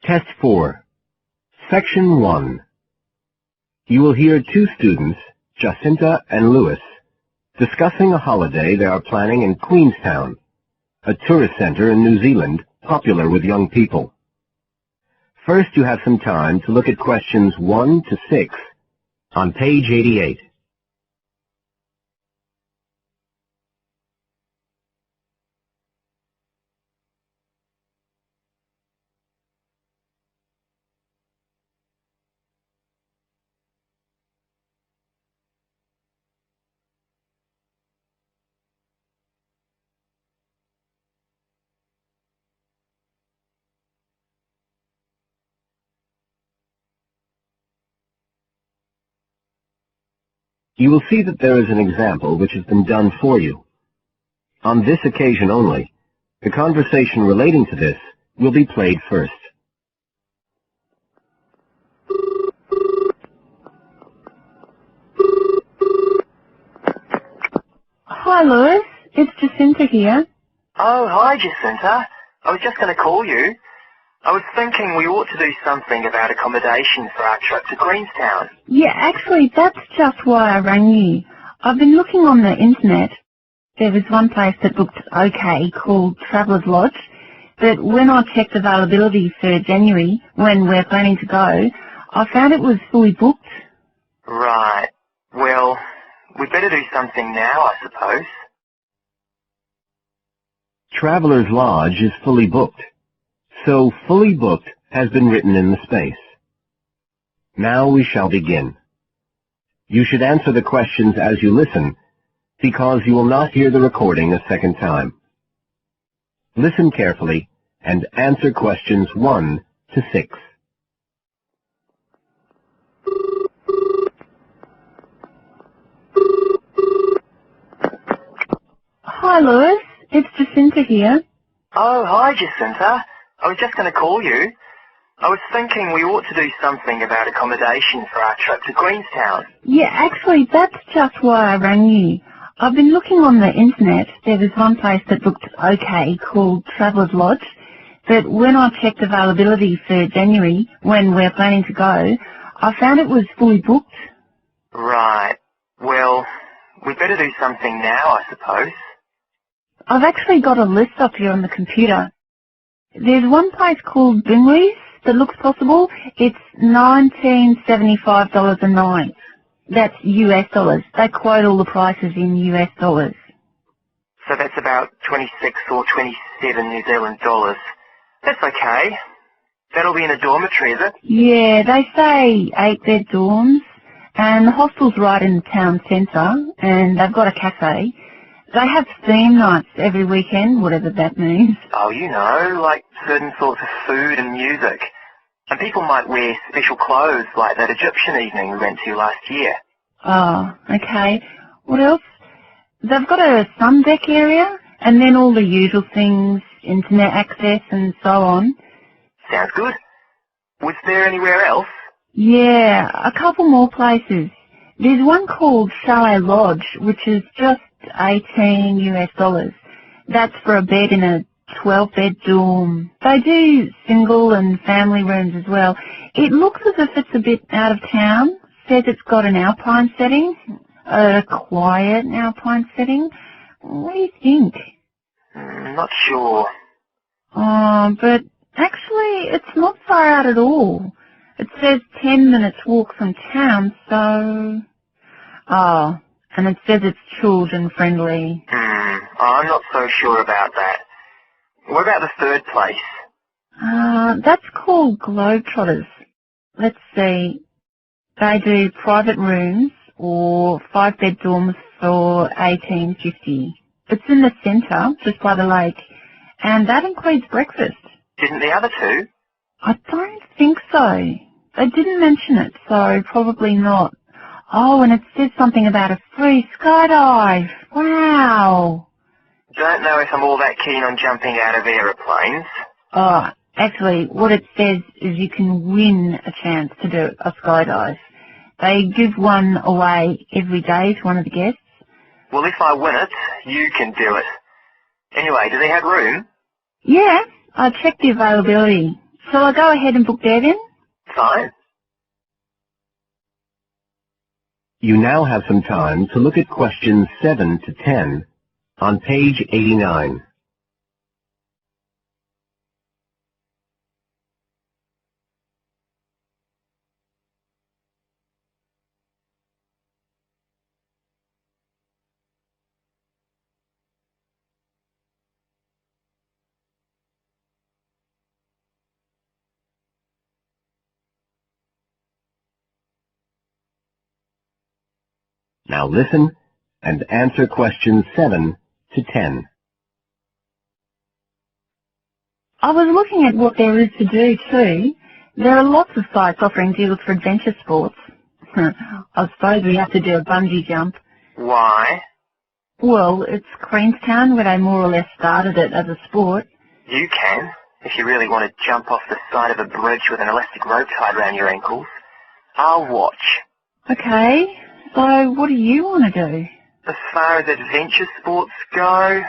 Test 4. Section 1. You will hear two students, Jacinta and Lewis, discussing a holiday they are planning in Queenstown, a tourist center in New Zealand popular with young people. First, you have some time to look at questions 1 to 6 on page 88. You will see that there is an example which has been done for you. On this occasion only, the conversation relating to this will be played first. Hi, Lewis. It's Jacinta here. Oh, hi, Jacinta. I was just going to call you. I was thinking we ought to do something about accommodation for our trip to Queenstown. Yeah, actually, that's just why I rang you. I've been looking on the internet. There was one place that looked okay called Traveller's Lodge, but when I checked availability for January, when we're planning to go, I found it was fully booked. Right. Well, we'd better do something now, I suppose. Traveller's Lodge is fully booked, so fully booked has been written in the space. Now we shall begin. You should answer the questions as you listen, because you will not hear the recording a second time. Listen carefully and answer questions 1 to 6. Hi, Lewis. It's Jacinta here. Oh, hi, Jacinta. I was just going to call you. I was thinking we ought to do something about accommodation for our trip to Queenstown. Yeah, actually, that's just why I rang you. I've been looking on the internet. There was one place that looked okay called Traveller's Lodge, but when I checked availability for January, when we're planning to go, I found it was fully booked. Right. Well, we'd better do something now, I suppose. I've actually got a list up here on the computer. There's one place called Bingley's that looks possible. It's $1975 a night. That's US dollars. They quote all the prices in US dollars. So that's about 26 or 27 New Zealand dollars. That's okay. That'll be in a dormitory, is it? Yeah, they say 8-bed dorms, and the hostel's right in the town centre, and they've got a cafe. They have theme nights every weekend, whatever that means. Oh, you know, like certain sorts of food and music. And people might wear special clothes like that Egyptian evening we went to last year. Oh, okay. What else? They've got a sun deck area, and then all the usual things, internet access and so on. Sounds good. Was there anywhere else? Yeah, a couple more places. There's one called Chalet Lodge, which is just 18 US dollars. That's for a bed in a 12-bed dorm. They do single and family rooms as well. It looks as if it's a bit out of town. Says it's got an alpine setting, a quiet alpine setting. What do you think? Not sure. But actually it's not far out at all. It says 10 minutes walk from town, so... Oh, and it says it's children friendly. I'm not so sure about that. What about the third place? That's called Globetrotters. Let's see. They do private rooms or 5-bed dorms for $18.50. It's in the centre, just by the lake, and that includes breakfast. Didn't the other two? I don't think so. They didn't mention it, so probably not. Oh, and it says something about a free skydive. Wow. Don't know if I'm all that keen on jumping out of aeroplanes. Oh, actually, what it says is you can win a chance to do a skydive. They give one away every day to one of the guests. Well, if I win it, you can do it. Anyway, do they have room? Yeah, I checked the availability. Shall I go ahead and book there then? Fine. You now have some time to look at questions 7 to 10 on page 89. Now listen and answer questions 7 to 10. I was looking at what there is to do too. There are lots of sites offering deals for adventure sports. I suppose we have to do a bungee jump. Why? Well, it's Queenstown where they more or less started it as a sport. You can, if you really want to jump off the side of a bridge with an elastic rope tied around your ankles. I'll watch. Okay, so what do you want to do? As far as adventure sports go,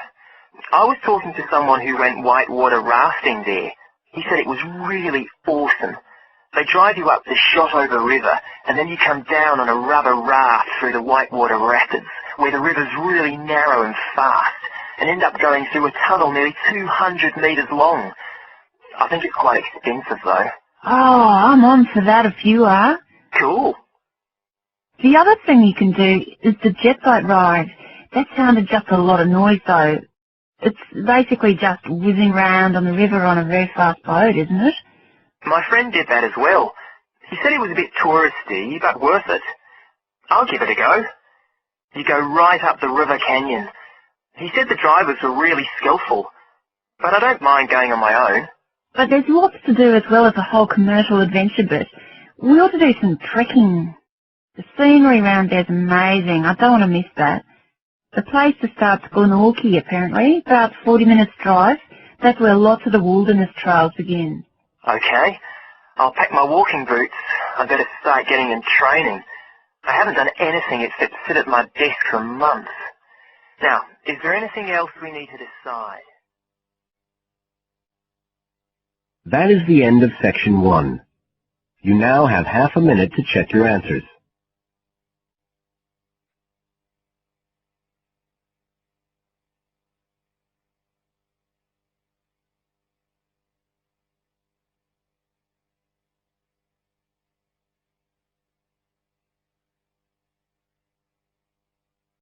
I was talking to someone who went whitewater rafting there. He said it was really awesome. They drive you up the Shotover River, and then you come down on a rubber raft through the whitewater rapids, where the river's really narrow and fast, and end up going through a tunnel nearly 200 metres long. I think it's quite expensive, though. Oh, I'm on for that if you are. Cool. The other thing you can do is the jet boat ride. That sounded just a lot of noise, though. It's basically just whizzing round on the river on a very fast boat, isn't it? My friend did that as well. He said it was a bit touristy, but worth it. I'll give it a go. You go right up the river canyon. He said the drivers were really skillful, but I don't mind going on my own. But there's lots to do as well as the whole commercial adventure bit. We ought to do some trekking. The scenery around there's amazing. I don't want to miss that. The place to start's Glenorchy, apparently, about 40 minutes drive. That's where lots of the wilderness trails begin. Okay. I'll pack my walking boots. I better start getting in training. I haven't done anything except sit at my desk for months. Now, is there anything else we need to decide? That is the end of section 1. You now have half a minute to check your answers.